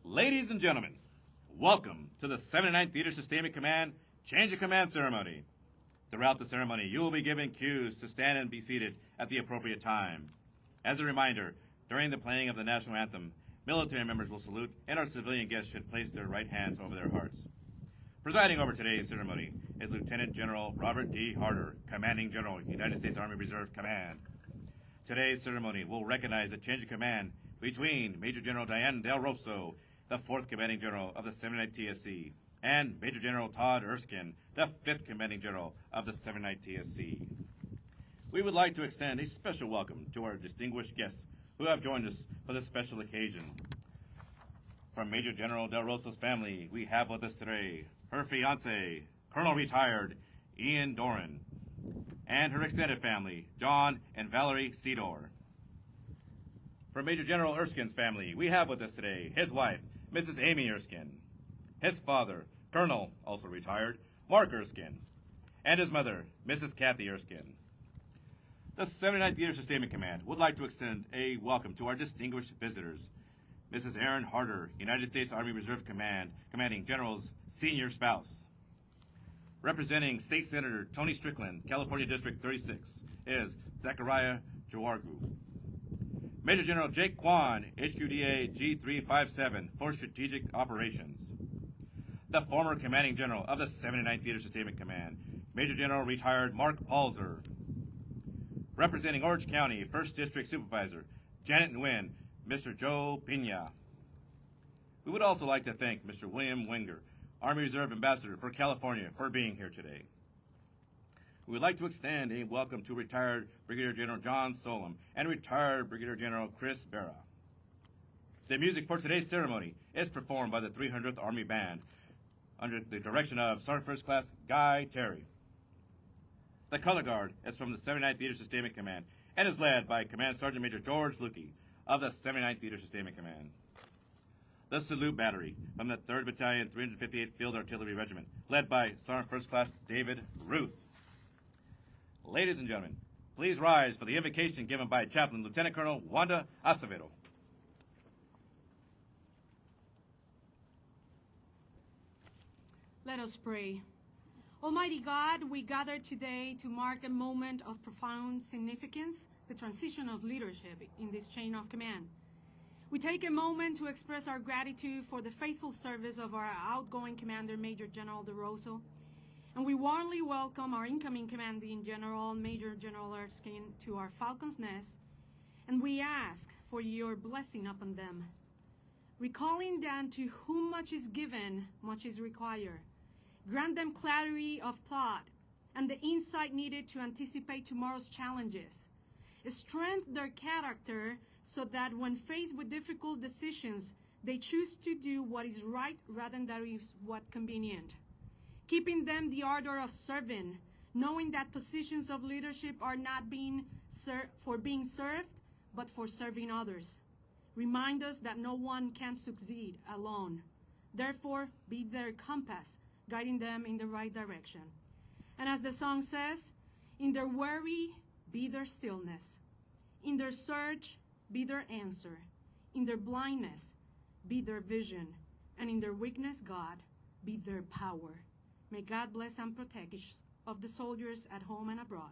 Ladies and gentlemen, welcome to the 79th Theater Sustainment Command Change of Command Ceremony. Throughout the ceremony, you will be given cues to stand and be seated at the appropriate time. As a reminder, during the playing of the national anthem, military members will salute and our civilian guests should place their right hands over their hearts. Presiding over today's ceremony is Lieutenant General Robert D. Harder, Commanding General, United States Army Reserve Command. Today's ceremony will recognize a change of command between Major General Dianne Del Rosso, the 4th Commanding General of the 79th TSC, and Major General Todd Erskine, the 5th Commanding General of the 79th TSC. We would like to extend a special welcome to our distinguished guests who have joined us for this special occasion. From Major General Del Rosso's family, we have with us today her fiancé, Colonel Retired Ian Doran, and her extended family, John and Valerie Cedor. From Major General Erskine's family, we have with us today his wife, Mrs. Amy Erskine, his father, Colonel, also retired, Mark Erskine, and his mother, Mrs. Kathy Erskine. The 79th Theater Sustainment Command would like to extend a welcome to our distinguished visitors, Mrs. Erin Harder, United States Army Reserve Command, Commanding General's senior spouse. Representing State Senator Tony Strickland, California District 36, is Zachariah Jawargu. Major General Jake Kwan, HQDA G357 for Strategic Operations. The former Commanding General of the 79th Theater Sustainment Command, Major General Retired Mark Palzer. Representing Orange County, 1st District Supervisor Janet Nguyen, Mr. Joe Pina. We would also like to thank Mr. William Wenger, Army Reserve Ambassador for California, for being here today. We would like to extend a welcome to retired Brigadier General John Solom and retired Brigadier General Chris Barra. The music for today's ceremony is performed by the 300th Army Band under the direction of Sergeant First Class Guy Terry. The color guard is from the 79th Theater Sustainment Command and is led by Command Sergeant Major George Lukey of the 79th Theater Sustainment Command. The Salute Battery from the 3rd Battalion 358th Field Artillery Regiment, led by Sergeant First Class David Ruth. Ladies and gentlemen, please rise for the invocation given by Chaplain Lieutenant Colonel Wanda Acevedo. Let us pray. Almighty God, we gather today to mark a moment of profound significance, the transition of leadership in this chain of command. We take a moment to express our gratitude for the faithful service of our outgoing Commander, Major General De Rosso, and we warmly welcome our incoming Commanding General, Major General Erskine, to our Falcon's Nest, and we ask for your blessing upon them. Recalling that to whom much is given, much is required. Grant them clarity of thought and the insight needed to anticipate tomorrow's challenges. Strengthen their character so that when faced with difficult decisions, they choose to do what is right rather than that is what convenient. Keeping them the ardor of serving, knowing that positions of leadership are not for being served, but for serving others. Remind us that no one can succeed alone. Therefore, be their compass, guiding them in the right direction. And as the song says, in their worry, be their stillness. In their search, be their answer. In their blindness, be their vision. And in their weakness, God, be their power. May God bless and protect each of the soldiers at home and abroad.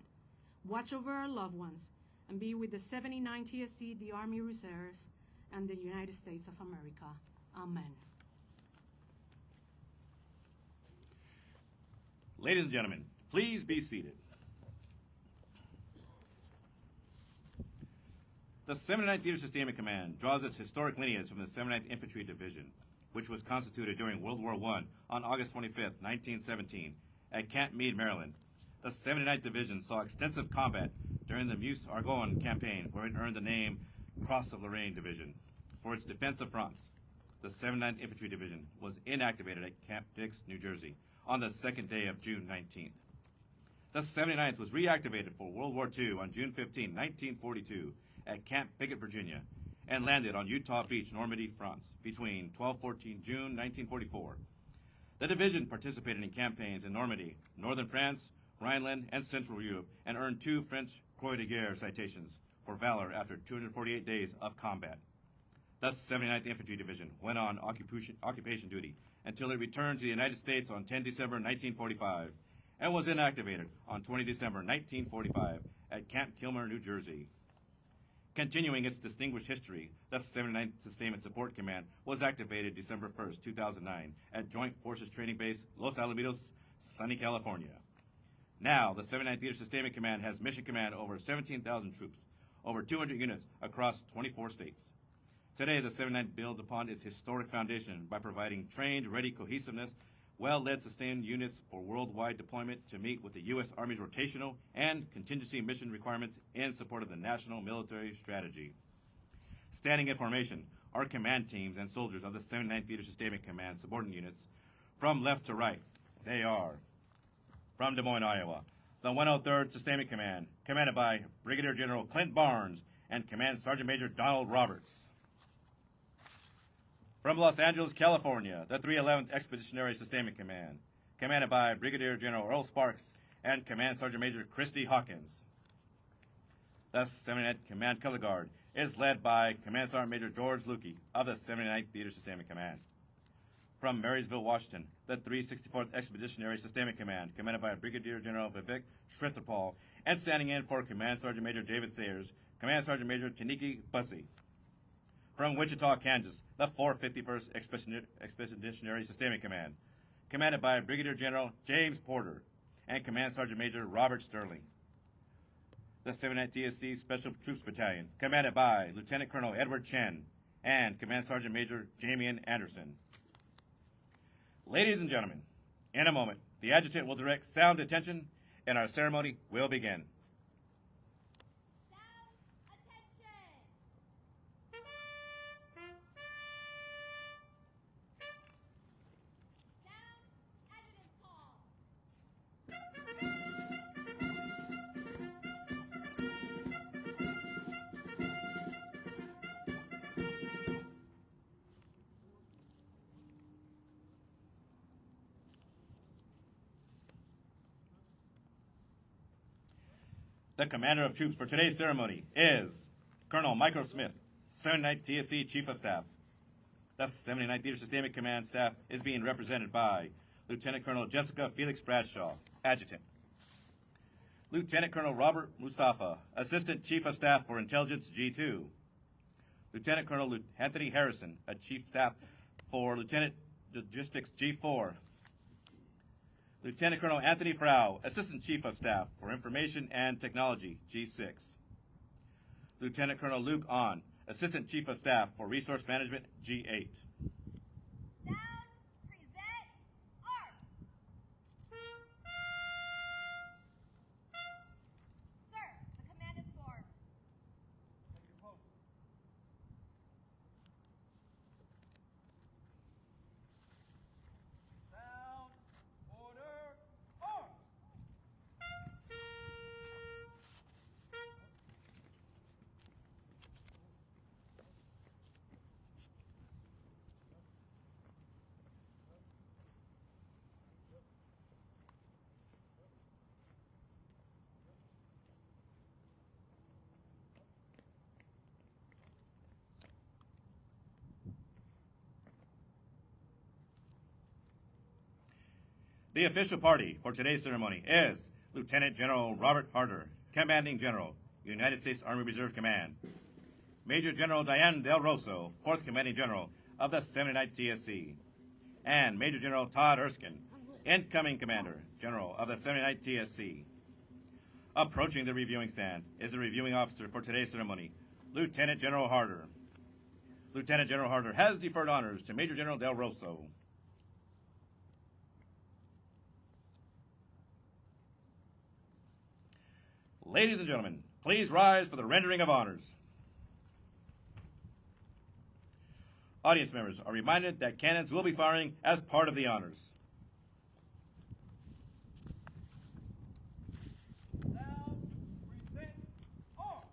Watch over our loved ones and be with the 79 TSC, the Army Reserve, and the United States of America. Amen. Ladies and gentlemen, please be seated. The 79th Theater Sustainment Command draws its historic lineage from the 79th Infantry Division, which was constituted during World War I on August 25, 1917, at Camp Meade, Maryland. The 79th Division saw extensive combat during the Meuse-Argonne campaign, where it earned the name Cross of Lorraine Division for its defense of France. The 79th Infantry Division was inactivated at Camp Dix, New Jersey, on the second day of June 19th. The 79th was reactivated for World War II on June 15, 1942, at Camp Pickett, Virginia, and landed on Utah Beach, Normandy, France, between 12-14 June 1944. The division participated in campaigns in Normandy, northern France, Rhineland, and Central Europe, and earned 2 French Croix de Guerre citations for valor after 248 days of combat. The 79th Infantry Division went on occupation duty until it returned to the United States on 10 December 1945 and was inactivated on 20 December 1945 at Camp Kilmer, New Jersey. Continuing its distinguished history, the 79th Sustainment Support Command was activated December 1, 2009 at Joint Forces Training Base, Los Alamitos, sunny California. Now, the 79th Theater Sustainment Command has mission command over 17,000 troops, over 200 units across 24 states. Today, the 79th builds upon its historic foundation by providing trained, ready cohesiveness, well-led sustained units for worldwide deployment to meet with the U.S. Army's rotational and contingency mission requirements in support of the national military strategy. Standing in formation are command teams and soldiers of the 79th Theater Sustainment Command subordinate units. From left to right, they are from Des Moines, Iowa, the 103rd Sustainment Command, commanded by Brigadier General Clint Barnes and Command Sergeant Major Donald Roberts. From Los Angeles, California, the 311th Expeditionary Sustainment Command, commanded by Brigadier General Earl Sparks and Command Sergeant Major Christy Hawkins. The 79th Command Color Guard is led by Command Sergeant Major George Lukey of the 79th Theater Sustainment Command. From Marysville, Washington, the 364th Expeditionary Sustainment Command, commanded by Brigadier General Vivek Shrithapal, and standing in for Command Sergeant Major David Sayers, Command Sergeant Major Taniki Bussey. From Wichita, Kansas, the 451st Expeditionary Sustainment Command, commanded by Brigadier General James Porter and Command Sergeant Major Robert Sterling. The 79th TSC Special Troops Battalion, commanded by Lieutenant Colonel Edward Chen and Command Sergeant Major Jamian Anderson. Ladies and gentlemen, in a moment, the adjutant will direct sound attention and our ceremony will begin. The commander of troops for today's ceremony is Colonel Michael Smith, 79th TSC Chief of Staff. The 79th Theater Sustainment Command staff is being represented by Lieutenant Colonel Jessica Felix Bradshaw, Adjutant. Lieutenant Colonel Robert Mustafa, Assistant Chief of Staff for Intelligence G2. Lieutenant Colonel Anthony Harrison, a Chief Staff for Lieutenant Logistics G4. Lieutenant Colonel Anthony Frau, Assistant Chief of Staff for Information and Technology, G6. Lieutenant Colonel Luke Ahn, Assistant Chief of Staff for Resource Management, G8. Sound, present, arm. Sir, the command is formed. Take your post. Sound, order, arms. The official party for today's ceremony is Lieutenant General Robert Harder, Commanding General, United States Army Reserve Command. Major General Dianne Del Rosso, 4th Commanding General of the 79th TSC. And Major General Todd Erskine, Incoming Commander General of the 79th TSC. Approaching the reviewing stand is the reviewing officer for today's ceremony, Lieutenant General Harder. Lieutenant General Harder has deferred honors to Major General Del Rosso. Ladies and gentlemen, please rise for the rendering of honors. Audience members are reminded that cannons will be firing as part of the honors. Sound, present, arms.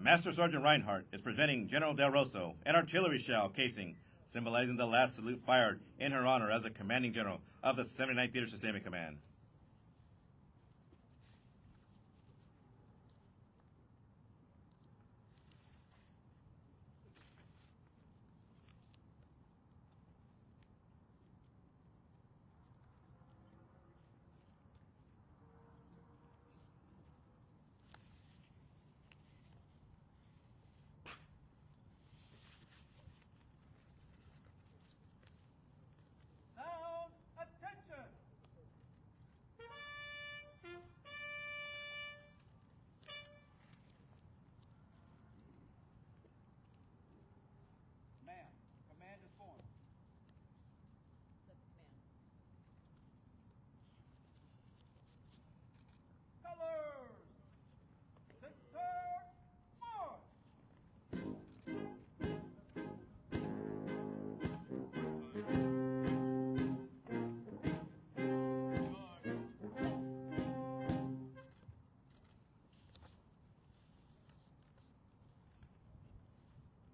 Master Sergeant Reinhardt is presenting General Del Rosso an artillery shell casing, symbolizing the last salute fired in her honor as the commanding general of the 79th Theater Sustainment Command. Sound, attention! Ma'am, command is formed. Colors! Center, march!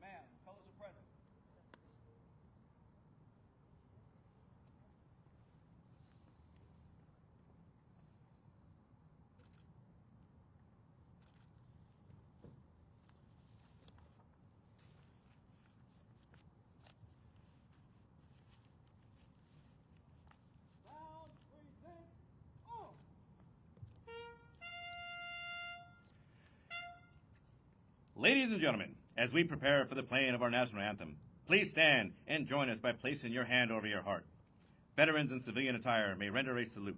Ma'am, colors are present. Sound, present, on! Ladies and gentlemen, as we prepare for the playing of our national anthem, please stand and join us by placing your hand over your heart. Veterans in civilian attire may render a salute.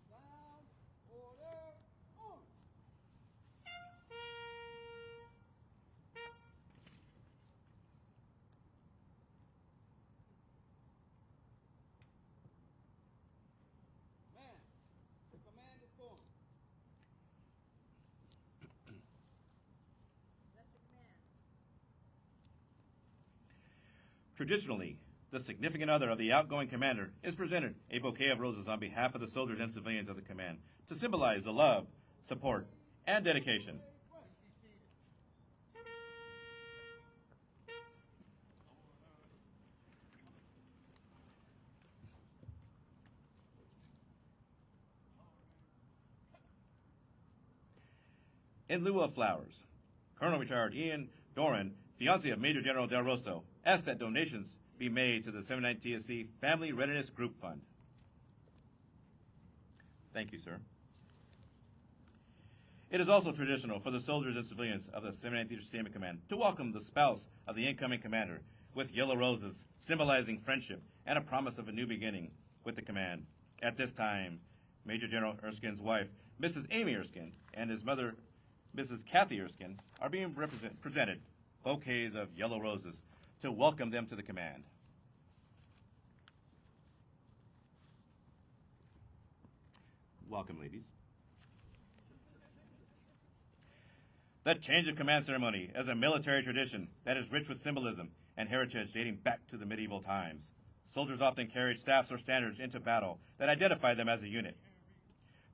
Sound, order, on! Ma'am, the command is formed. Traditionally, the significant other of the outgoing commander is presented a bouquet of roses on behalf of the soldiers and civilians of the command to symbolize the love, support, and dedication. In lieu of flowers, Colonel Retired Ian Doran, fiancé of Major General Del Rosso, asked that donations be made to the 79th TSC Family Readiness Group Fund. Thank you, sir. It is also traditional for the soldiers and civilians of the 79th Theater Sustainment Command to welcome the spouse of the incoming commander with yellow roses, symbolizing friendship and a promise of a new beginning with the command. At this time, Major General Erskine's wife, Mrs. Amy Erskine, and his mother, Mrs. Kathy Erskine, are being presented bouquets of yellow roses to welcome them to the command. Welcome, ladies. The change of command ceremony is a military tradition that is rich with symbolism and heritage dating back to the medieval times. Soldiers often carried staffs or standards into battle that identified them as a unit.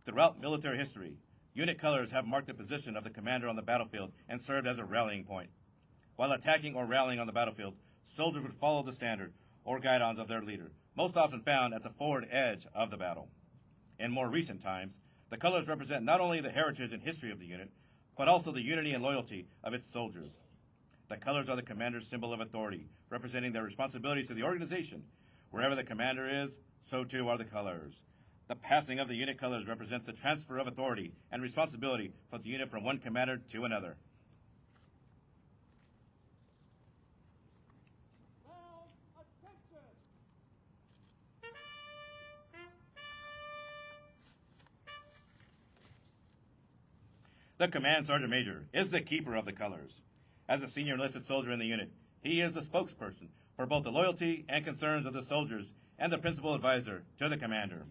Throughout military history, Unit colors have marked the position of the commander on the battlefield and served as a rallying point. While attacking or rallying on the battlefield, soldiers would follow the standard or guidons of their leader, most often found at the forward edge of the battle. In more recent times, the colors represent not only the heritage and history of the unit, but also the unity and loyalty of its soldiers. The colors are the commander's symbol of authority, representing their responsibilities to the organization. Wherever the commander is, so too are the colors. The passing of the unit colors represents the transfer of authority and responsibility for the unit from one commander to another. Now, attention. The Command Sergeant Major is the keeper of the colors. As a senior enlisted soldier in the unit, he is the spokesperson for both the loyalty and concerns of the soldiers and the principal advisor to the commander.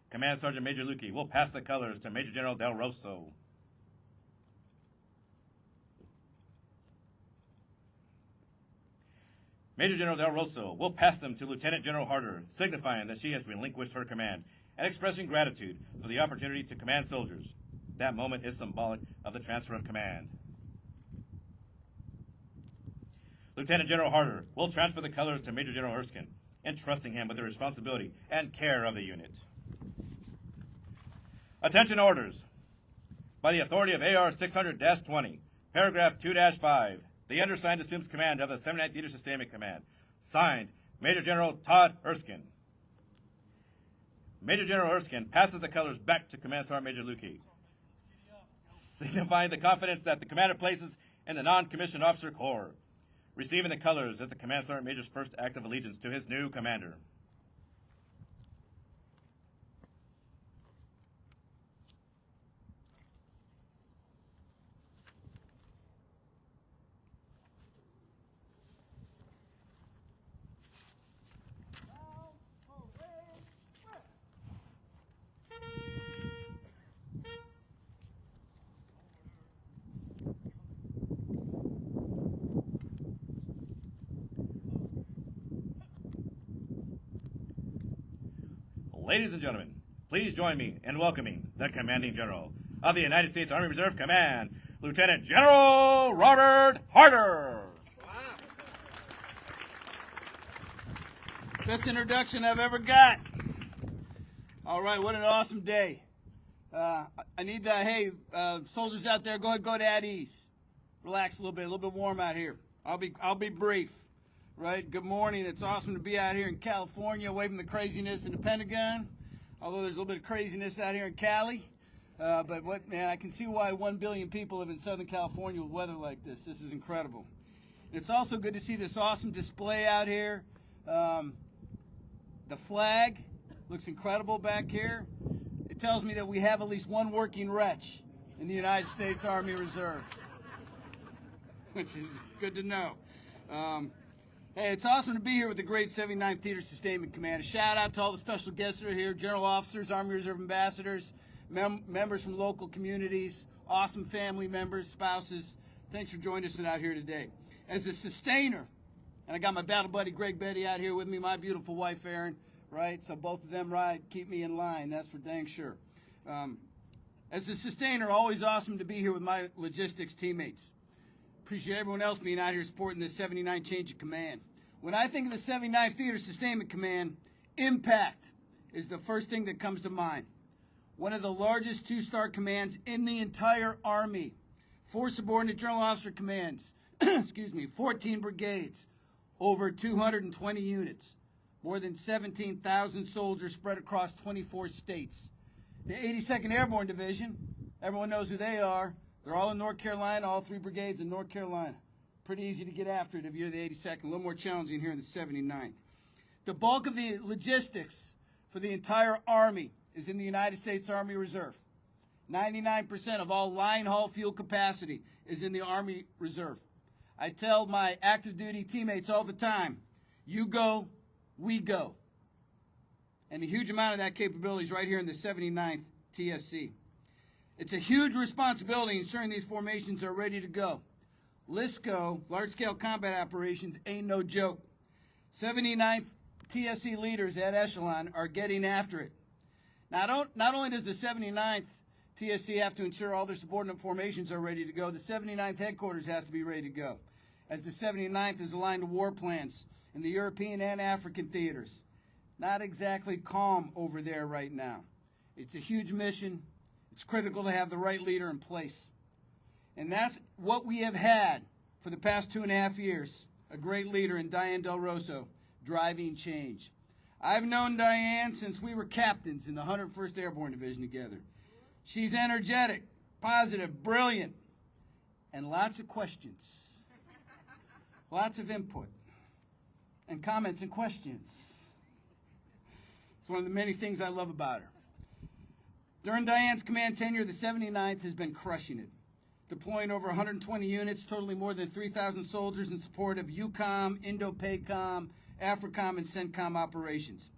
Command Sergeant Major Lukey will pass the colors to Major General Del Rosso. Major General Del Rosso will pass them to Lieutenant General Harder, signifying that she has relinquished her command and expressing gratitude for the opportunity to command soldiers. That moment is symbolic of the transfer of command. Lieutenant General Harder will transfer the colors to Major General Erskine, entrusting him with the responsibility and care of the unit. Attention orders. By the authority of AR 600-20, paragraph 2-5, the undersigned assumes command of the 79th Theater Sustainment Command. Signed, Major General Todd Erskine. Major General Erskine passes the colors back to Command Sergeant Major Lukey, signifying the confidence that the commander places in the non-commissioned officer corps. Receiving the colors is the Command Sergeant Major's first act of allegiance to his new commander. Now, parade, rest. Ladies and gentlemen, please join me in welcoming the Commanding General of the United States Army Reserve Command, Lieutenant General Robert Harder. Best introduction I've ever got. All right, what an awesome day. I need that. Hey, soldiers out there, go at ease. Relax a little bit warm out here. I'll be brief. Right. Good morning. It's awesome to be out here in California, away from the craziness in the Pentagon. Although there's a little bit of craziness out here in Cali. But I can see why 1 billion people live in Southern California with weather like this. This is incredible. And it's also good to see this awesome display out here. The flag looks incredible back here. It tells me that we have at least one working wretch in the United States Army Reserve, which is good to know. Hey, it's awesome to be here with the great 79th Theater Sustainment Command. A shout out to all the special guests that are here, general officers, Army Reserve ambassadors, members from local communities, awesome family members, spouses. Thanks for joining us out here today. As a sustainer, and I got my battle buddy Greg Betty out here with me, my beautiful wife Erin, right? So both of them keep me in line, that's for dang sure. As a sustainer, always awesome to be here with my logistics teammates. Appreciate everyone else being out here supporting this 79 change of command. When I think of the 79th Theater Sustainment Command, impact is the first thing that comes to mind. One of the largest two-star commands in the entire Army. 4 subordinate general officer commands, 14 brigades, over 220 units, more than 17,000 soldiers spread across 24 states. The 82nd Airborne Division, everyone knows who they are. They're all in North Carolina, all 3 brigades in North Carolina. Pretty easy to get after it if you're the 82nd. A little more challenging here in the 79th. The bulk of the logistics for the entire Army is in the United States Army Reserve. 99% of all line haul fuel capacity is in the Army Reserve. I tell my active duty teammates all the time, you go, we go. And a huge amount of that capability is right here in the 79th TSC. It's a huge responsibility ensuring these formations are ready to go. LSCO, large-scale combat operations, ain't no joke. 79th TSC leaders at Echelon are getting after it. Now, not only does the 79th TSC have to ensure all their subordinate formations are ready to go. The 79th headquarters has to be ready to go, as the 79th is aligned to war plans in the European and African theaters. Not exactly calm over there right now. It's a huge mission. It's critical to have the right leader in place. And that's what we have had for the past 2.5 years, a great leader in Dianne Del Rosso, driving change. I've known Dianne since we were captains in the 101st Airborne Division together. She's energetic, positive, brilliant, and lots of questions. Lots of input and comments and questions. It's one of the many things I love about her. During Dianne's command tenure, the 79th has been crushing it, deploying over 120 units, totaling more than 3,000 soldiers in support of EUCOM, INDOPACOM, AFRICOM, and CENTCOM operations.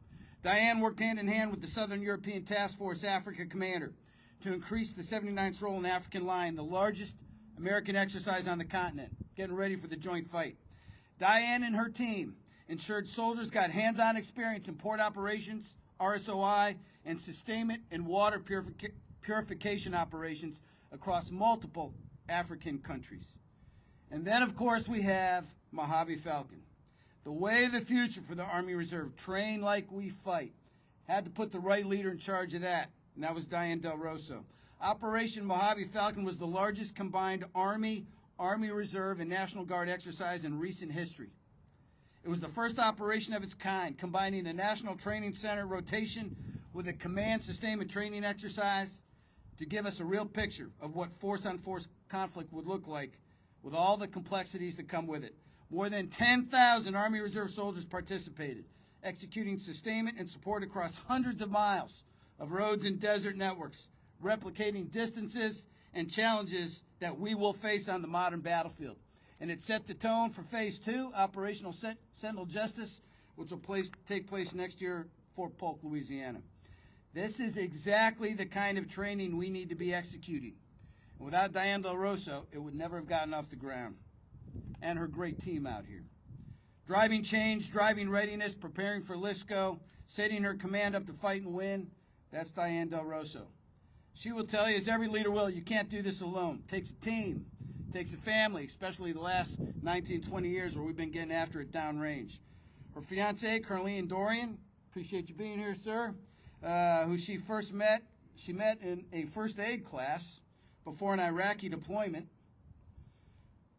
Dianne worked hand in hand with the Southern European Task Force Africa Commander to increase the 79th's role in African Line, the largest American exercise on the continent, getting ready for the joint fight. Dianne and her team ensured soldiers got hands-on experience in port operations, RSOI, and sustainment and water purification operations across multiple African countries. And then, of course, we have Mojave Falcon. The way of the future for the Army Reserve, train like we fight. Had to put the right leader in charge of that, and that was Dianne Del Rosso. Operation Mojave Falcon was the largest combined Army, Army Reserve, and National Guard exercise in recent history. It was the first operation of its kind, combining a National Training Center rotation with a command sustainment training exercise to give us a real picture of what force-on-force conflict would look like with all the complexities that come with it. More than 10,000 Army Reserve soldiers participated, executing sustainment and support across hundreds of miles of roads and desert networks, replicating distances and challenges that we will face on the modern battlefield. And it set the tone for Phase 2, Operational Sentinel Justice, which will take place next year at Fort Polk, Louisiana. This is exactly the kind of training we need to be executing. And without Dianne Del Rosso, it would never have gotten off the ground. And her great team out here. Driving change, driving readiness, preparing for LISCO, setting her command up to fight and win, that's Dianne Del Rosso. She will tell you, as every leader will, you can't do this alone. It takes a team. It takes a family, especially the last 19, 20 years where we've been getting after it downrange. Her fiancé, Colonel Dorian, appreciate you being here, sir, who she met in a first aid class before an Iraqi deployment.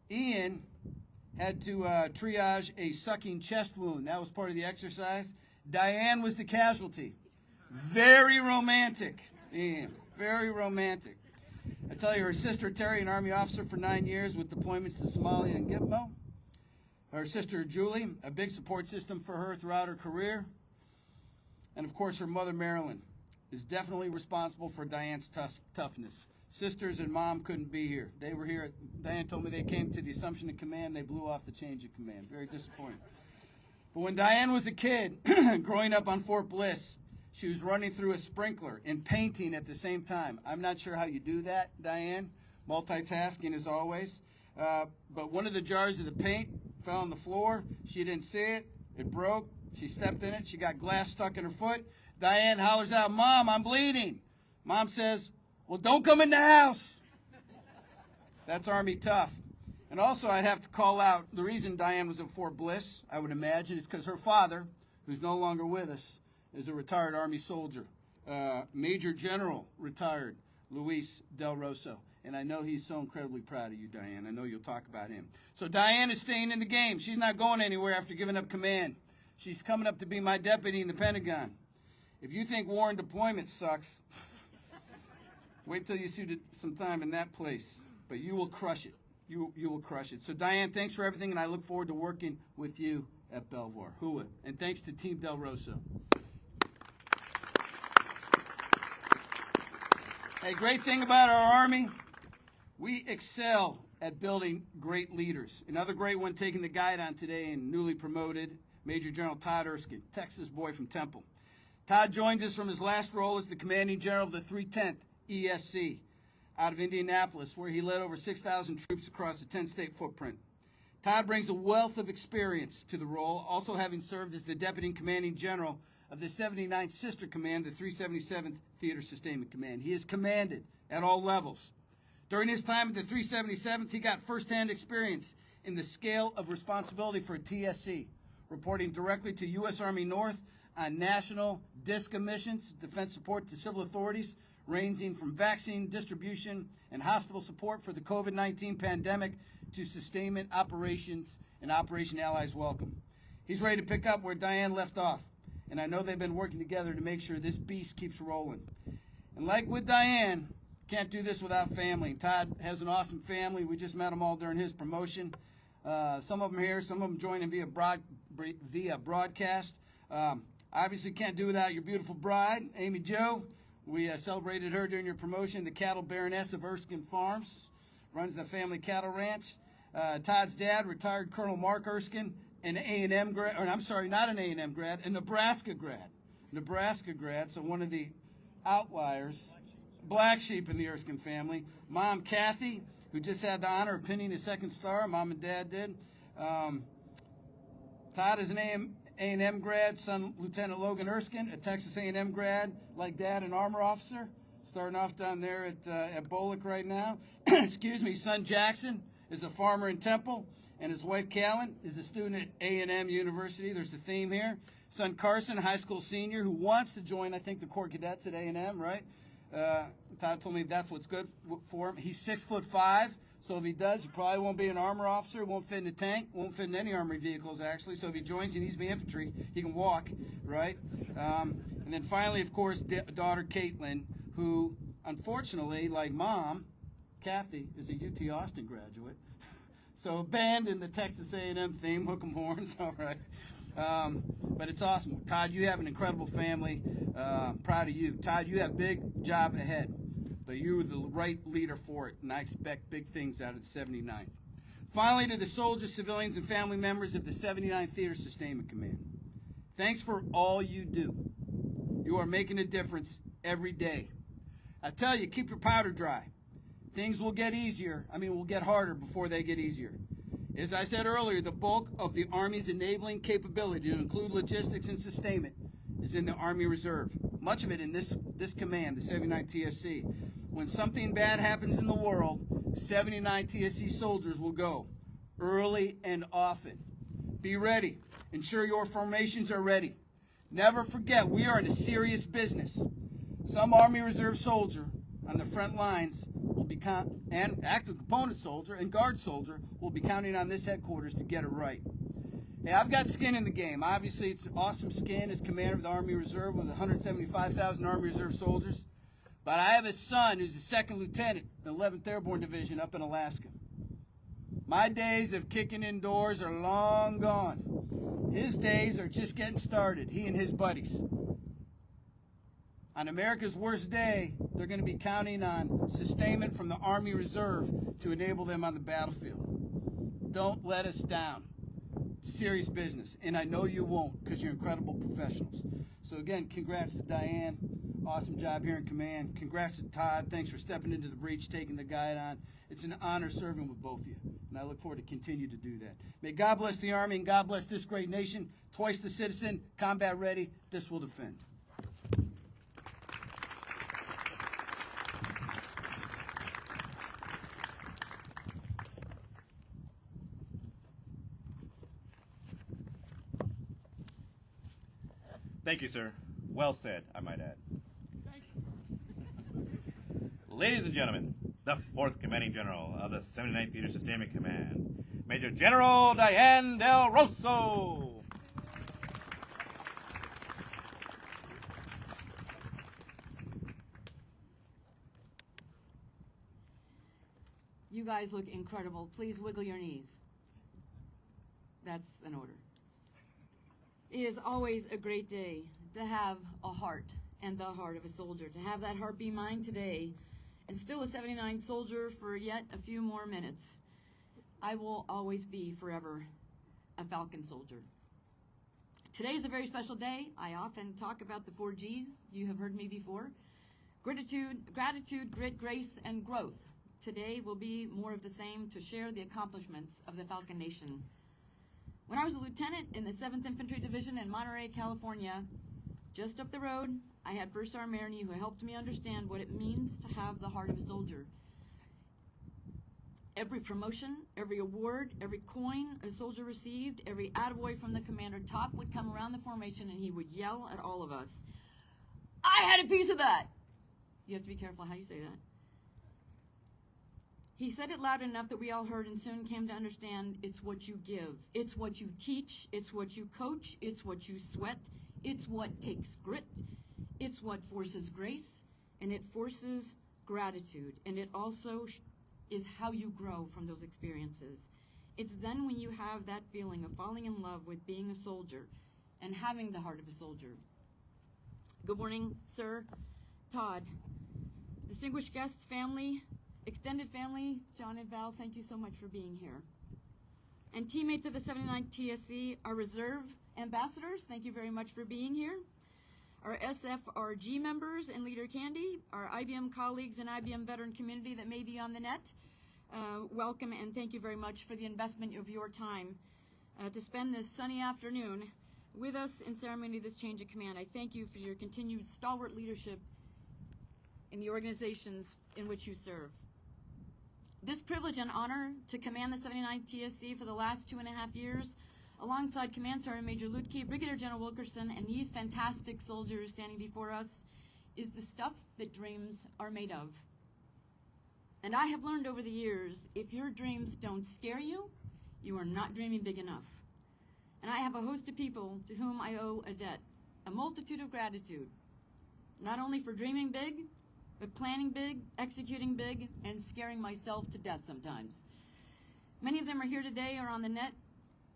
Ian had to triage a sucking chest wound. That was part of the exercise. Dianne was the casualty. Very romantic, Ian, very romantic. I tell you, her sister Terry, an Army officer for 9 years with deployments to Somalia and Gitmo. Her sister Julie, a big support system for her throughout her career. And of course, her mother Marilyn is definitely responsible for Dianne's toughness. Sisters and mom couldn't be here. They were here. Dianne told me they came to the assumption of command. They blew off the change of command. Very disappointing. But when Dianne was a kid, growing up on Fort Bliss, she was running through a sprinkler and painting at the same time. I'm not sure how you do that, Dianne. Multitasking as always. But one of the jars of the paint fell on the floor. She didn't see it. It broke. She stepped in it. She got glass stuck in her foot. Dianne hollers out, "Mom, I'm bleeding." Mom says, "Well, don't come in the house." That's Army tough. And also, I'd have to call out the reason Dianne was at Fort Bliss, I would imagine, is because her father, who's no longer with us, is a retired Army soldier, Major General retired Luis Del Rosso. And I know he's so incredibly proud of you, Dianne. I know you'll talk about him. So Dianne is staying in the game. She's not going anywhere after giving up command. She's coming up to be my deputy in the Pentagon. If you think war and deployment sucks, wait till you see some time in that place. But you will crush it. You will crush it. So Dianne, thanks for everything, and I look forward to working with you at Belvoir. Hua. And thanks to Team Del Rosso. A great thing about our Army, we excel at building great leaders. Another great one taking the guide on today and newly promoted, Major General Todd Erskine, Texas boy from Temple. Todd joins us from his last role as the commanding general of the 310th ESC out of Indianapolis, where he led over 6,000 troops across a 10-state footprint. Todd brings a wealth of experience to the role, also having served as the deputy commanding general of the 79th Sister Command, the 377th Theater Sustainment Command. He has commanded at all levels. During his time at the 377th, he got firsthand experience in the scale of responsibility for TSC, reporting directly to U.S. Army North on national DISCA missions, defense support to civil authorities, ranging from vaccine distribution and hospital support for the COVID-19 pandemic to sustainment operations and Operation Allies Welcome. He's ready to pick up where Dianne left off, and I know they've been working together to make sure this beast keeps rolling. And like with Dianne, can't do this without family. Todd has an awesome family. We just met them all during his promotion. Some of them here, some of them joining via broadcast. Obviously can't do without your beautiful bride, Amy Jo. We celebrated her during your promotion, the cattle baroness of Erskine Farms, runs the family cattle ranch. Todd's dad, retired Colonel Mark Erskine, an A&M grad, or I'm sorry, not an A&M grad, a Nebraska grad. Nebraska grad, so one of the outliers, black sheep in the Erskine family. Mom, Kathy, who just had the honor of pinning his second star. Mom and Dad did. Todd is an A&M grad. Son, Lieutenant Logan Erskine, a Texas A&M grad. Like Dad, an armor officer. Starting off down there at Bullock right now. Excuse me. Son Jackson is a farmer in Temple, and his wife Callan is a student at A&M University. There's a theme here. Son Carson, high school senior, who wants to join, I think, the Corps Cadets at A&M, right? Todd told me that's what's good for him. He's 6'5", so if he does, he probably won't be an armor officer, won't fit in a tank, won't fit in any armored vehicles, actually. So if he joins, he needs to be infantry. He can walk, right? And then finally, of course, daughter Caitlin, who, unfortunately, like Mom, Kathy, is a UT Austin graduate. So abandon the Texas A&M theme, hook 'em horns, all right. But it's awesome. Todd, you have an incredible family. Proud of you. Todd, you have a big job ahead, but you were the right leader for it, and I expect big things out of the 79th. Finally, to the soldiers, civilians, and family members of the 79th Theater Sustainment Command, thanks for all you do. You are making a difference every day. I tell you, keep your powder dry. Things will get will get harder before they get easier. As I said earlier, the bulk of the Army's enabling capability to include logistics and sustainment is in the Army Reserve. Much of it in this command, the 79 TSC. When something bad happens in the world, 79 TSC soldiers will go, early and often. Be ready. Ensure your formations are ready. Never forget, we are in a serious business. Some Army Reserve soldier on the front lines will be and active component soldier and guard soldier will be counting on this headquarters to get it right. Hey, I've got skin in the game. Obviously, it's awesome skin as commander of the Army Reserve with 175,000 Army Reserve soldiers. But I have a son who's a second lieutenant in the 11th Airborne Division up in Alaska. My days of kicking indoors are long gone. His days are just getting started, he and his buddies. On America's worst day, they're going to be counting on sustainment from the Army Reserve to enable them on the battlefield. Don't let us down. It's serious business, and I know you won't because you're incredible professionals. So again, congrats to Dianne. Awesome job here in command. Congrats to Todd. Thanks for stepping into the breach, taking the guide on. It's an honor serving with both of you, and I look forward to continue to do that. May God bless the Army and God bless this great nation. Twice the citizen, combat ready, this will defend. Thank you, sir. Well said, I might add. Thank you. Ladies and gentlemen, the 4th Commanding General of the 79th Theater Sustainment Command, Major General Dianne del Rosso. You guys look incredible. Please wiggle your knees. That's an order. It is always a great day to have a heart and the heart of a soldier. To have that heart be mine today and still a 79 soldier for yet a few more minutes. I will always be forever a Falcon soldier. Today is a very special day. I often talk about the 4 G's. You have heard me before. Gratitude, grit, grace, and growth. Today will be more of the same to share the accomplishments of the Falcon Nation. When I was a lieutenant in the 7th Infantry Division in Monterey, California, just up the road, I had First Sergeant Maroney who helped me understand what it means to have the heart of a soldier. Every promotion, every award, every coin a soldier received, every attaboy from the commander top would come around the formation and he would yell at all of us, "I had a piece of that!" You have to be careful how you say that. He said it loud enough that we all heard and soon came to understand it's what you give. It's what you teach. It's what you coach. It's what you sweat. It's what takes grit. It's what forces grace. And it forces gratitude. And it also is how you grow from those experiences. It's then when you have that feeling of falling in love with being a soldier and having the heart of a soldier. Good morning, sir. Todd. Distinguished guests, family, extended family, John and Val, thank you so much for being here. And teammates of the 79th TSC, our reserve ambassadors, thank you very much for being here. Our SFRG members and Leader Candy, our IBM colleagues and IBM veteran community that may be on the net, welcome and thank you very much for the investment of your time to spend this sunny afternoon with us in ceremony of this change of command. I thank you for your continued stalwart leadership in the organizations in which you serve. This privilege and honor to command the 79th TSC for the last 2.5 years, alongside Command Sergeant Major Lutke, Brigadier General Wilkerson, and these fantastic soldiers standing before us, is the stuff that dreams are made of. And I have learned over the years, if your dreams don't scare you, you are not dreaming big enough. And I have a host of people to whom I owe a debt, a multitude of gratitude, not only for dreaming big, but planning big, executing big, and scaring myself to death sometimes. Many of them are here today or on the net.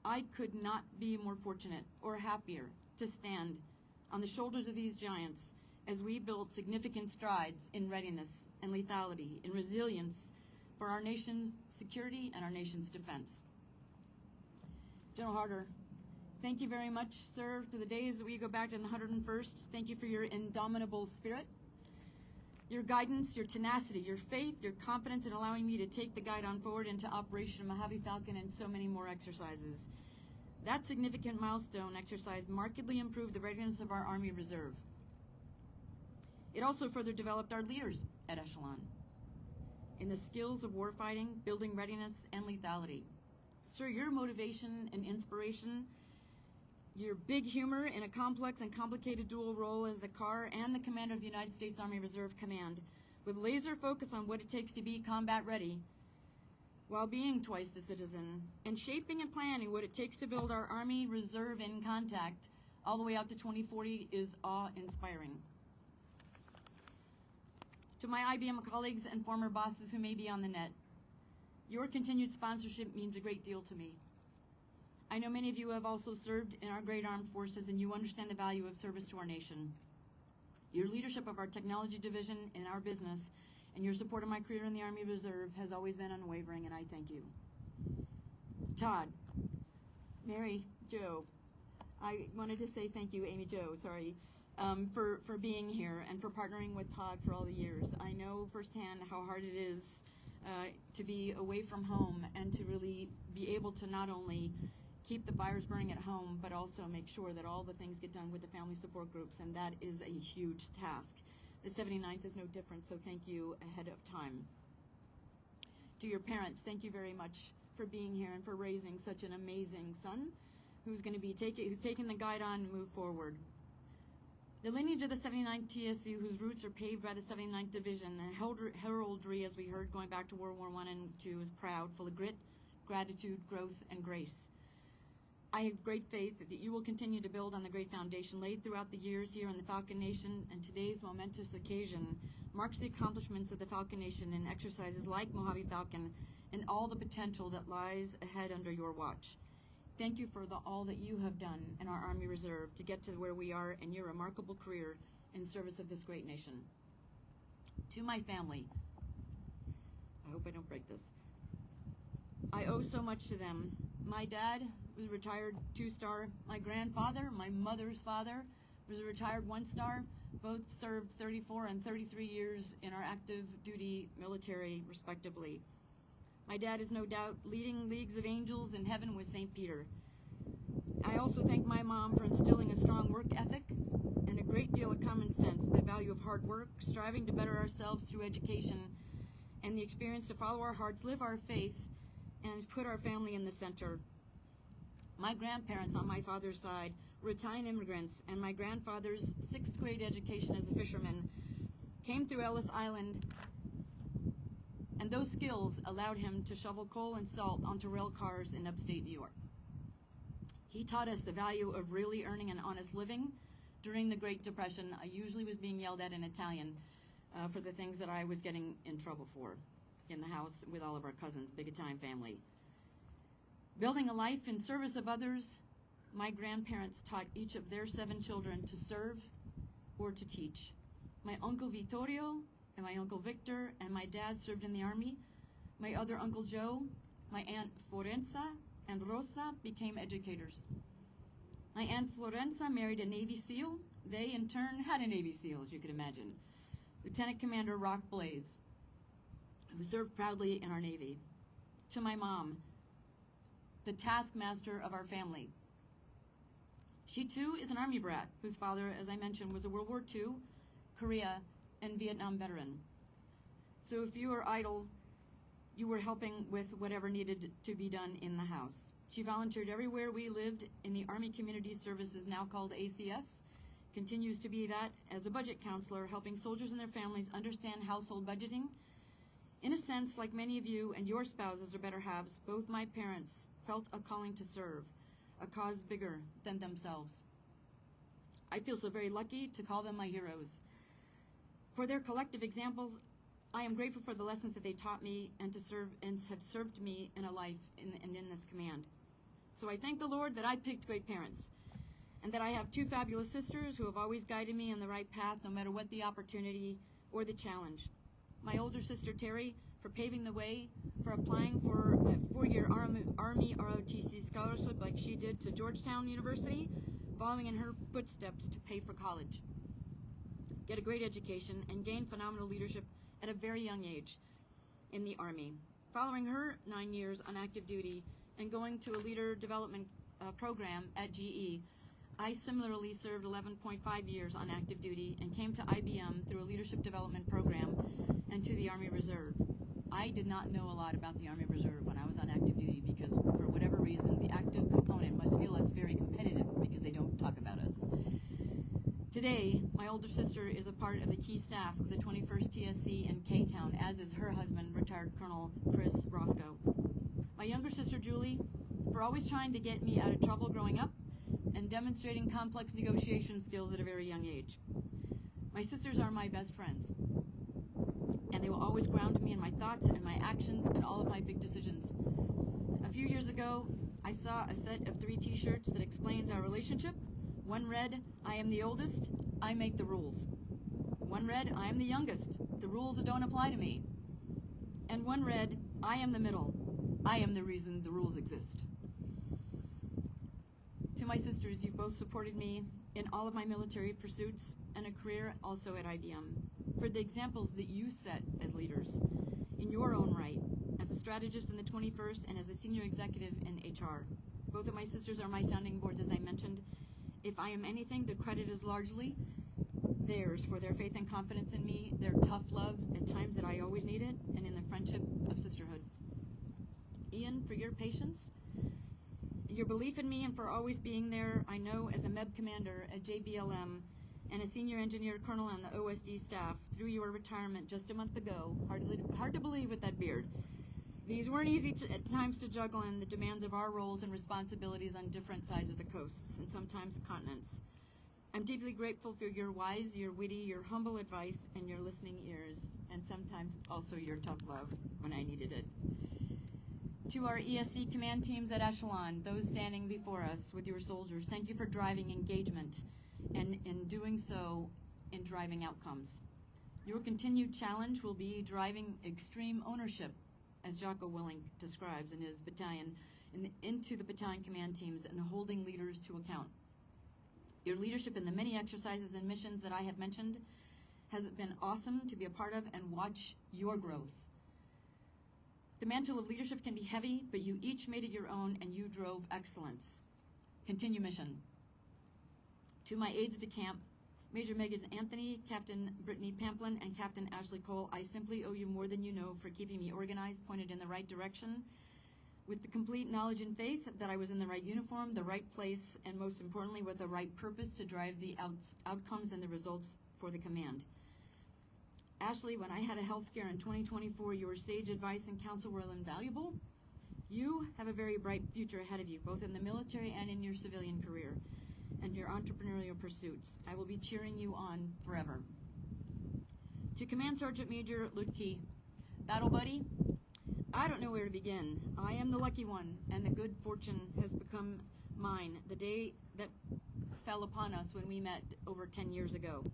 I could not be more fortunate or happier to stand on the shoulders of these giants as we build significant strides in readiness and lethality, in resilience for our nation's security and our nation's defense. General Harder, thank you very much, sir, to the days that we go back to the 101st. Thank you for your indomitable spirit, your guidance, your tenacity, your faith, your confidence in allowing me to take the Guidon forward into Operation Mojave Falcon and so many more exercises. That significant milestone exercise markedly improved the readiness of our Army Reserve. It also further developed our leaders at Echelon in the skills of warfighting, building readiness, and lethality. Sir, your motivation and inspiration, your big humor in a complex and complicated dual role as the CAR and the commander of the United States Army Reserve Command, with laser focus on what it takes to be combat ready, while being twice the citizen, and shaping and planning what it takes to build our Army Reserve in contact all the way out to 2040 is awe-inspiring. To my IBM colleagues and former bosses who may be on the net, your continued sponsorship means a great deal to me. I know many of you have also served in our great armed forces and you understand the value of service to our nation. Your leadership of our technology division in our business and your support of my career in the Army Reserve has always been unwavering, and I thank you. Todd, Mary, Joe, I wanted to say thank you, Amy Jo, sorry, for being here and for partnering with Todd for all the years. I know firsthand how hard it is to be away from home and to really be able to not only keep the fires burning at home, but also make sure that all the things get done with the family support groups, and that is a huge task. The 79th is no different, so thank you ahead of time. To your parents, thank you very much for being here and for raising such an amazing son who's going to be who's taking the Guidon and move forward. The lineage of the 79th TSU, whose roots are paved by the 79th Division, the heraldry, as we heard, going back to World War I and II, is proud, full of grit, gratitude, growth, and grace. I have great faith that you will continue to build on the great foundation laid throughout the years here in the Falcon Nation, and today's momentous occasion marks the accomplishments of the Falcon Nation in exercises like Mojave Falcon and all the potential that lies ahead under your watch. Thank you for all that you have done in our Army Reserve to get to where we are in your remarkable career in service of this great nation. To my family, I hope I don't break this. I owe so much to them. My dad was a retired 2-star. My grandfather, my mother's father, was a retired 1-star. Both served 34 and 33 years in our active duty military, respectively. My dad is no doubt leading leagues of angels in heaven with St. Peter. I also thank my mom for instilling a strong work ethic and a great deal of common sense, the value of hard work, striving to better ourselves through education, and the experience to follow our hearts, live our faith, and put our family in the center. My grandparents on my father's side were Italian immigrants, and my grandfather's 6th grade education as a fisherman came through Ellis Island, and those skills allowed him to shovel coal and salt onto rail cars in upstate New York. He taught us the value of really earning an honest living. During the Great Depression, I usually was being yelled at in Italian for the things that I was getting in trouble for in the house with all of our cousins, big Italian family. Building a life in service of others, my grandparents taught each of their 7 children to serve or to teach. My Uncle Vittorio and my Uncle Victor and my dad served in the Army. My other Uncle Joe, my Aunt Florenza, and Rosa became educators. My Aunt Florenza married a Navy SEAL. They, in turn, had a Navy SEAL, as you can imagine, Lieutenant Commander Rock Blaze, who served proudly in our Navy. To my mom, the taskmaster of our family. She, too, is an Army brat, whose father, as I mentioned, was a World War II, Korea, and Vietnam veteran. So if you were idle, you were helping with whatever needed to be done in the house. She volunteered everywhere we lived in the Army Community Services, now called ACS, continues to be that as a budget counselor, helping soldiers and their families understand household budgeting. In a sense, like many of you and your spouses or better halves, both my parents felt a calling to serve, a cause bigger than themselves. I feel so very lucky to call them my heroes. For their collective examples, I am grateful for the lessons that they taught me and have served me in a life and in this command. So I thank the Lord that I picked great parents and that I have 2 fabulous sisters who have always guided me on the right path no matter what the opportunity or the challenge. My older sister Terry for paving the way for applying for a 4-year Army ROTC scholarship like she did to Georgetown University, following in her footsteps to pay for college, get a great education, and gain phenomenal leadership at a very young age in the Army. Following her 9 years on active duty and going to a leader development program at GE, I similarly served 11.5 years on active duty and came to IBM through a leadership development program and to the Army Reserve. I did not know a lot about the Army Reserve when I was on active duty because for whatever reason, the active component must feel us very competitive because they don't talk about us. Today, my older sister is a part of the key staff of the 21st TSC in K-Town, as is her husband, retired Colonel Chris Rosso. My younger sister, Julie, for always trying to get me out of trouble growing up and demonstrating complex negotiation skills at a very young age. My sisters are my best friends, and they will always ground me in my thoughts and my actions and all of my big decisions. A few years ago, I saw a set of 3 t-shirts that explains our relationship. One read, I am the oldest, I make the rules. One read, I am the youngest, the rules don't apply to me. And one read, I am the middle, I am the reason the rules exist. To my sisters, you've both supported me in all of my military pursuits and a career also at IBM. For the examples that you set as leaders in your own right, as a strategist in the 21st and as a senior executive in HR. Both of my sisters are my sounding boards, as I mentioned. If I am anything, the credit is largely theirs for their faith and confidence in me, their tough love at times that I always needed, and in the friendship of sisterhood. Ian, for your patience, your belief in me, and for always being there, I know as a MEB commander at JBLM and a senior engineer colonel on the OSD staff through your retirement just a month ago. Hard to believe with that beard. These weren't easy at times to juggle in the demands of our roles and responsibilities on different sides of the coasts and sometimes continents. I'm deeply grateful for your wise, your witty, your humble advice, and your listening ears, and sometimes also your tough love when I needed it. To our ESC command teams at Echelon, those standing before us with your soldiers, thank you for driving engagement and in doing so, in driving outcomes. Your continued challenge will be driving extreme ownership, as Jocko Willing describes in his battalion, into the battalion command teams and holding leaders to account. Your leadership in the many exercises and missions that I have mentioned has been awesome to be a part of and watch your growth. The mantle of leadership can be heavy, but you each made it your own and you drove excellence. Continue mission. To my aides de camp, Major Megan Anthony, Captain Brittany Pamplin, and Captain Ashley Cole, I simply owe you more than you know for keeping me organized, pointed in the right direction, with the complete knowledge and faith that I was in the right uniform, the right place, and most importantly, with the right purpose to drive the outcomes and the results for the command. Ashley, when I had a health scare in 2024, your sage advice and counsel were invaluable. You have a very bright future ahead of you, both in the military and in your civilian career and your entrepreneurial pursuits. I will be cheering you on forever. To Command Sergeant Major Lutke, Battle Buddy, I don't know where to begin. I am the lucky one, and the good fortune has become mine the day that fell upon us when we met over 10 years ago.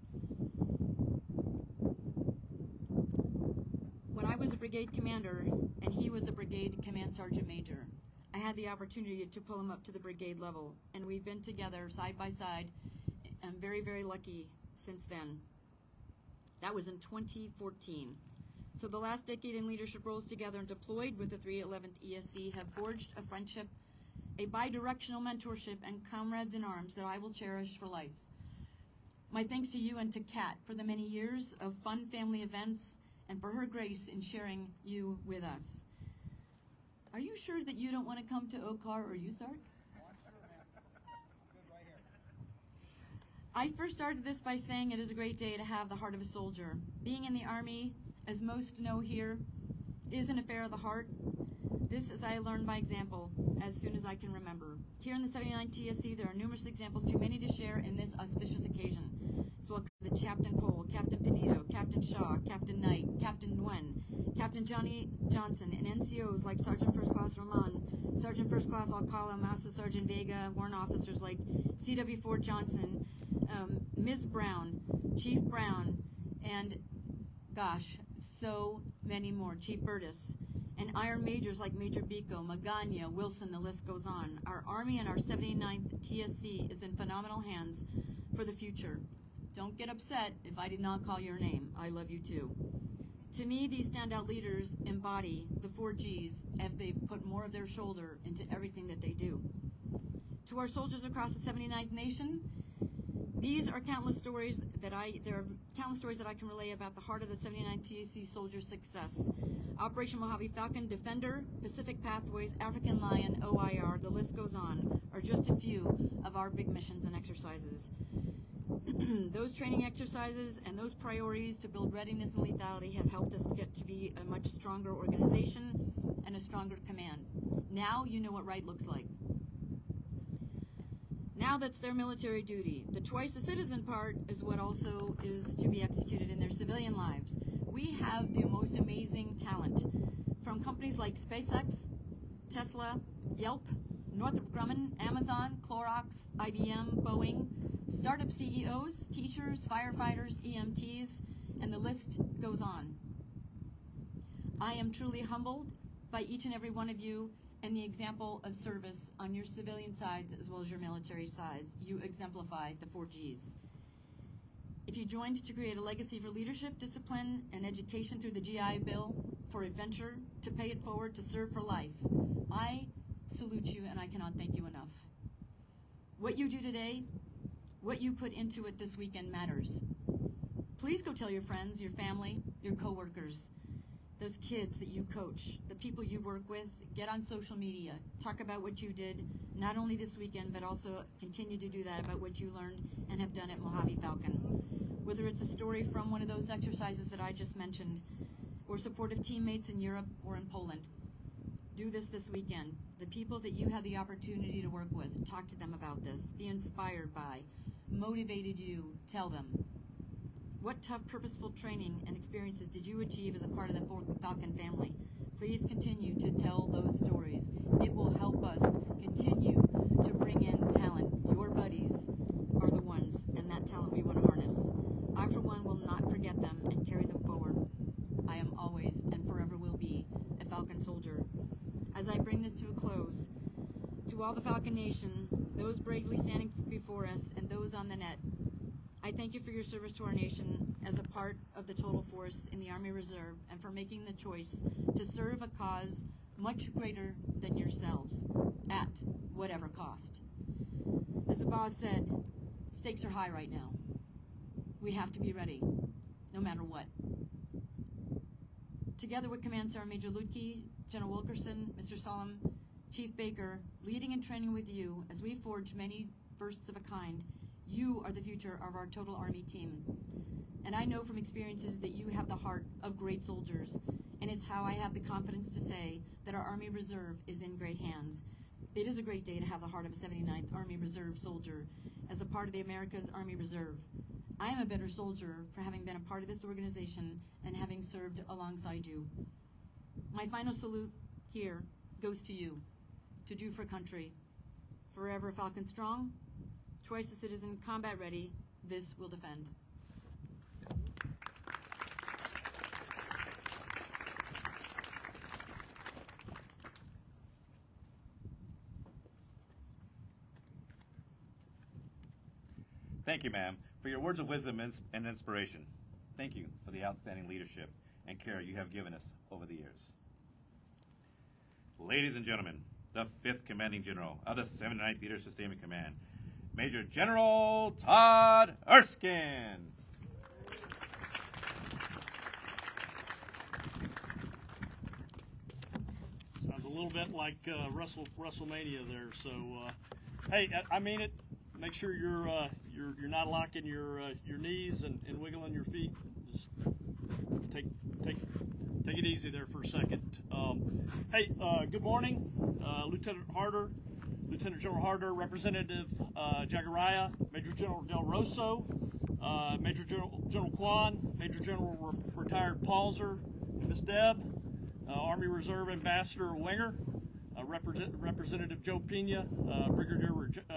When I was a brigade commander and he was a brigade command sergeant major, I had the opportunity to pull him up to the brigade level, and we've been together side by side. I'm very, very lucky since then. That was in 2014. So the last decade in leadership roles together and deployed with the 311th ESC have forged a friendship, a bi-directional mentorship, and comrades in arms that I will cherish for life. My thanks to you and to Kat for the many years of fun family events and for her grace in sharing you with us. Are you sure that you don't want to come to OCAR or USARC? Oh, I'm sure, man. I'm good right here. I first started this by saying it is a great day to have the heart of a soldier. Being in the Army, as most know here, is an affair of the heart. This, as I learned by example, as soon as I can remember. Here in the 79 TSC, there are numerous examples, too many to share in this auspicious occasion. So I'll the Captain Cole, Captain Pinito, Captain Shaw, Captain Knight, Captain Nguyen, Captain Johnny Johnson, and NCOs like Sergeant First Class Roman, Sergeant First Class Alcala, Master Sergeant Vega, warrant officers like CW Fort Johnson, Ms. Brown, Chief Brown, and gosh, so many more, Chief Burtis, and Iron Majors like Major Biko, Magana, Wilson, the list goes on. Our Army and our 79th TSC is in phenomenal hands for the future. Don't get upset if I did not call your name. I love you too. To me, these standout leaders embody the 4 Gs as they've put more of their shoulder into everything that they do. To our soldiers across the 79th Nation, these are countless stories that I can relay about the heart of the 79 TSC soldier success. Operation Mojave Falcon, Defender, Pacific Pathways, African Lion, OIR, the list goes on, are just a few of our big missions and exercises. Those training exercises and those priorities to build readiness and lethality have helped us get to be a much stronger organization and a stronger command. Now you know what right looks like. Now that's their military duty. The twice the citizen part is what also is to be executed in their civilian lives. We have the most amazing talent from companies like SpaceX, Tesla, Yelp, Northrop Grumman, Amazon, Clorox, IBM, Boeing, startup CEOs, teachers, firefighters, EMTs, and the list goes on. I am truly humbled by each and every one of you and the example of service on your civilian sides as well as your military sides. You exemplify the 4 Gs. If you joined to create a legacy for leadership, discipline, and education through the GI Bill, for adventure, to pay it forward, to serve for life, I salute you and I cannot thank you enough. What you do today, what you put into it this weekend matters. Please go tell your friends, your family, your coworkers, those kids that you coach, the people you work with. Get on social media. Talk about what you did, not only this weekend, but also continue to do that about what you learned and have done at Mojave Falcon. Whether it's a story from one of those exercises that I just mentioned, or supportive teammates in Europe or in Poland. Do this weekend. The people that you had the opportunity to work with, talk to them about this. Be inspired by, motivated you, tell them. What tough, purposeful training and experiences did you achieve as a part of the Falcon family? Please continue to tell those stories. It will help us continue to bring in talent. Your buddies are the ones, and that talent we want to harness. I, for one, will not forget them and carry them forward. I am always and forever will be a Falcon soldier. As I bring this to a close, to all the Falcon Nation, those bravely standing before us, and those on the net, I thank you for your service to our nation as a part of the total force in the Army Reserve and for making the choice to serve a cause much greater than yourselves at whatever cost. boss said, stakes are high right now. We have to be ready, no matter what. Together with Command Sergeant Major Lutke, General Wilkerson, Mr. Solom, Chief Baker, leading and training with you as we forge many firsts of a kind, you are the future of our total Army team. And I know from experiences that you have the heart of great soldiers, and it's how I have the confidence to say that our Army Reserve is in great hands. It is a great day to have the heart of a 79th Army Reserve soldier as a part of the America's Army Reserve. I am a better soldier for having been a part of this organization and having served alongside you. My final salute here goes to you, to do for country. Forever Falcon strong, twice a citizen, combat ready, this will defend. Thank you, ma'am, for your words of wisdom and inspiration. Thank you for the outstanding leadership and care you have given us over the years. Ladies and gentlemen, the 5th Commanding General of the 79th Theater Sustainment Command, Major General Todd Erskine. Sounds a little bit like WrestleMania there. So, hey, I mean it. Make sure you're not locking your knees and wiggling your feet. Just take it easy there for a second. Hey, good morning, Lieutenant General Harder, Representative Jagariah, Major General Del Rosso, Major General Kwan, Major General Retired Palzer, Miss Deb, Army Reserve Ambassador Winger, Representative Joe Pena, Brigadier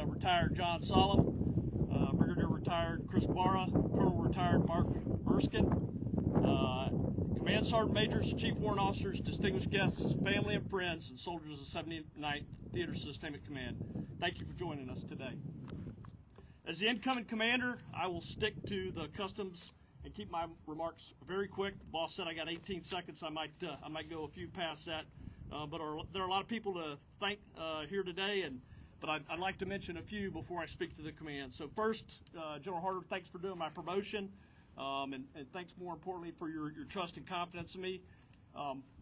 Retired John Solom, Brigadier Retired Chris Barra, Colonel Retired Mark Erskine, Command Sergeant Majors, Chief Warrant Officers, distinguished guests, family and friends, and soldiers of 79th Theater Sustainment Command. Thank you for joining us today. As the incoming commander, I will stick to the customs and keep my remarks very quick. The boss said I got 18 seconds. I might go a few past that. But there are a lot of people to thank here today, but I'd like to mention a few before I speak to the command. So first, General Harder, thanks for doing my promotion, and thanks more importantly for your trust and confidence in me.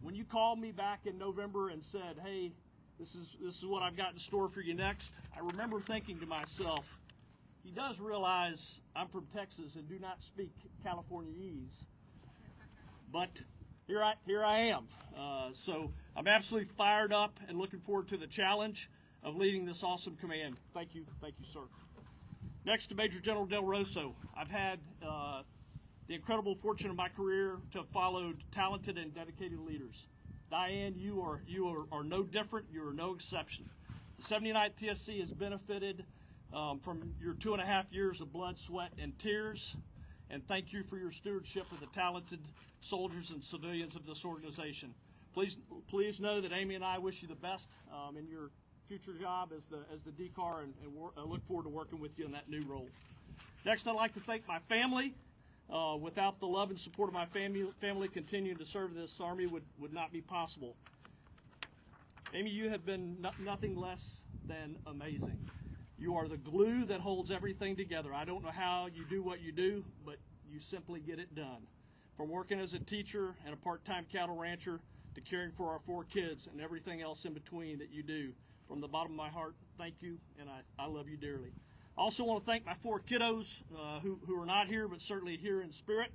When you called me back in November and said, hey, this is what I've got in store for you next, I remember thinking to myself, he does realize I'm from Texas and do not speak Californiese, but here I am. So I'm absolutely fired up and looking forward to the challenge of leading this awesome command. Thank you, sir. Next to Major General Del Rosso, I've had the incredible fortune of my career to have followed talented and dedicated leaders. Dianne, you are no different. You are no exception. The 79th TSC has benefited from your 2.5 years of blood, sweat, and tears. And thank you for your stewardship of the talented soldiers and civilians of this organization. Please know that Amy and I wish you the best in your future job as the DCAR, and I look forward to working with you in that new role. Next, I'd like to thank my family. Without the love and support of my family continuing to serve this Army would not be possible. Amy, you have been nothing less than amazing. You are the glue that holds everything together. I don't know how you do what you do, but you simply get it done. From working as a teacher and a part-time cattle rancher to caring for our 4 kids and everything else in between that you do. From the bottom of my heart, thank you, and I love you dearly. I also want to thank my 4 kiddos who are not here, but certainly here in spirit.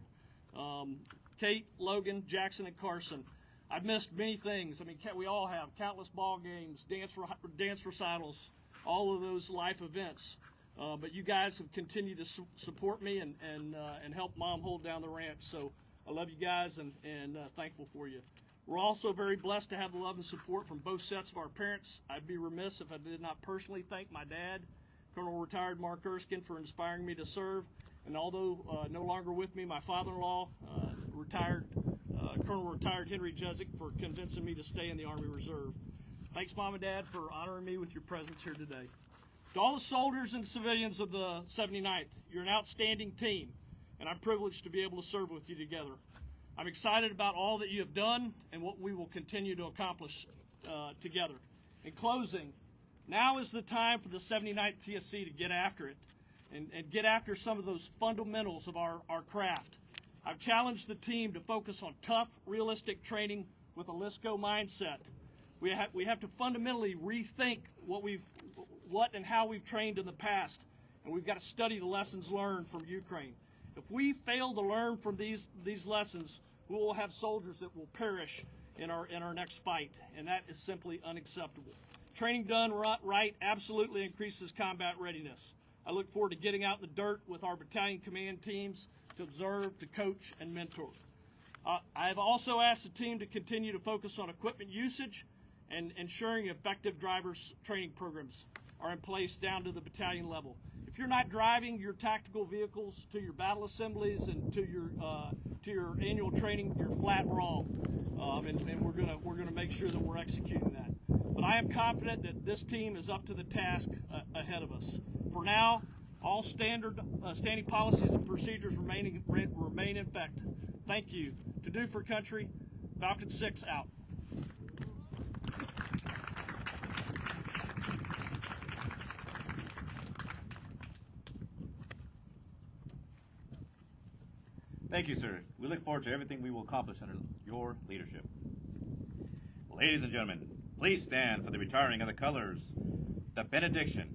Kate, Logan, Jackson, and Carson. I've missed many things. I mean, we all have countless ball games, dance recitals, all of those life events. But you guys have continued to support me and help Mom hold down the ranch. So I love you guys and thankful for you. We're also very blessed to have the love and support from both sets of our parents. I'd be remiss if I did not personally thank my dad, Colonel Retired Mark Erskine, for inspiring me to serve. And although no longer with me, my father-in-law, Colonel Retired Henry Jezik, for convincing me to stay in the Army Reserve. Thanks, Mom and Dad, for honoring me with your presence here today. To all the soldiers and civilians of the 79th, you're an outstanding team, and I'm privileged to be able to serve with you together. I'm excited about all that you have done and what we will continue to accomplish together. In closing, Now is the time for the 79th TSC to get after it and get after some of those fundamentals of our craft. I've challenged the team to focus on tough, realistic training with a LISCO mindset. We have to fundamentally rethink what and how we've trained in the past, and we've got to study the lessons learned from Ukraine. If we fail to learn from these lessons, we will have soldiers that will perish in our next fight, and that is simply unacceptable. Training done right absolutely increases combat readiness. I look forward to getting out in the dirt with our battalion command teams to observe, to coach, and mentor. I have also asked the team to continue to focus on equipment usage and ensuring effective drivers training programs are in place down to the battalion level. If you're not driving your tactical vehicles to your battle assemblies and to your annual training, you're flat wrong, and we're gonna make sure that we're executing that. But I am confident that this team is up to the task ahead of us. For now, all standing policies and procedures remain in effect. Thank you. To do for country, Falcon 6 out. Thank you, sir. We look forward to everything we will accomplish under your leadership. Ladies and gentlemen, please stand for the retiring of the colors, the benediction,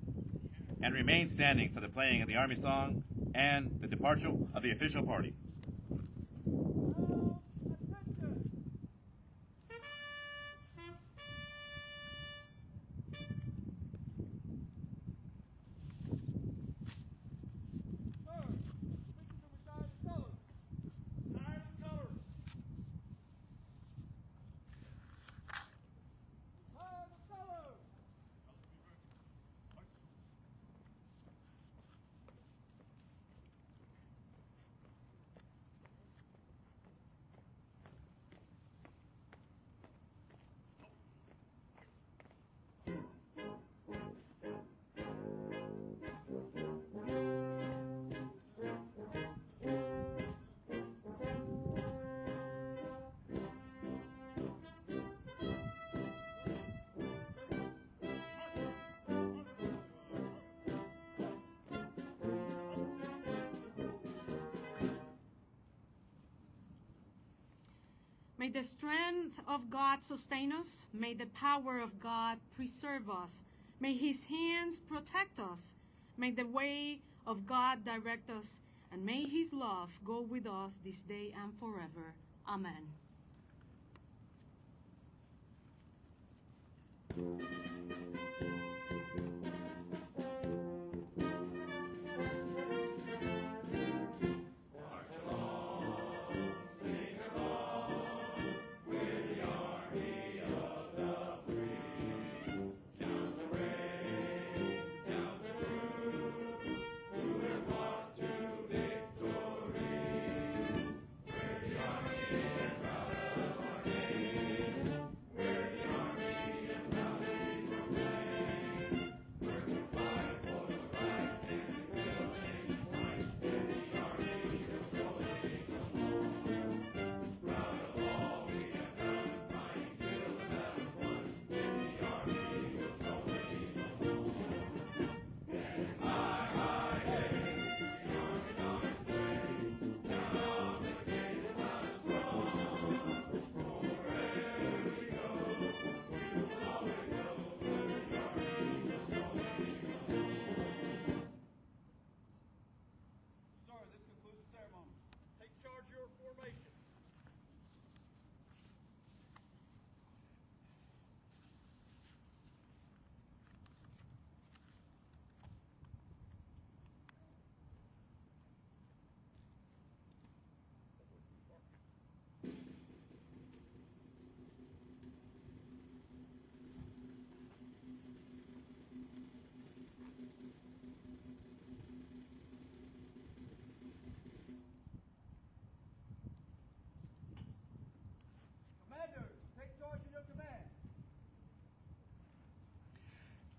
and remain standing for the playing of the Army song and the departure of the official party. May the strength of God sustain us. May the power of God preserve us. May his hands protect us. May the way of God direct us. And may his love go with us this day and forever. Amen.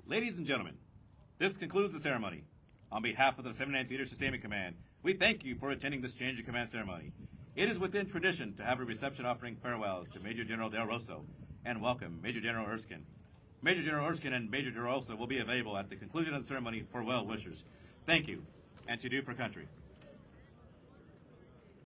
Ladies and gentlemen, this concludes the ceremony. On behalf of the 79th Theater Sustainment Command, we thank you for attending this change of command ceremony. It is within tradition to have a reception offering farewells to Major General Del Rosso and welcome Major General Erskine. Major General Erskine and Major General Rosso will be available at the conclusion of the ceremony for well wishers. Thank you, and to do for country.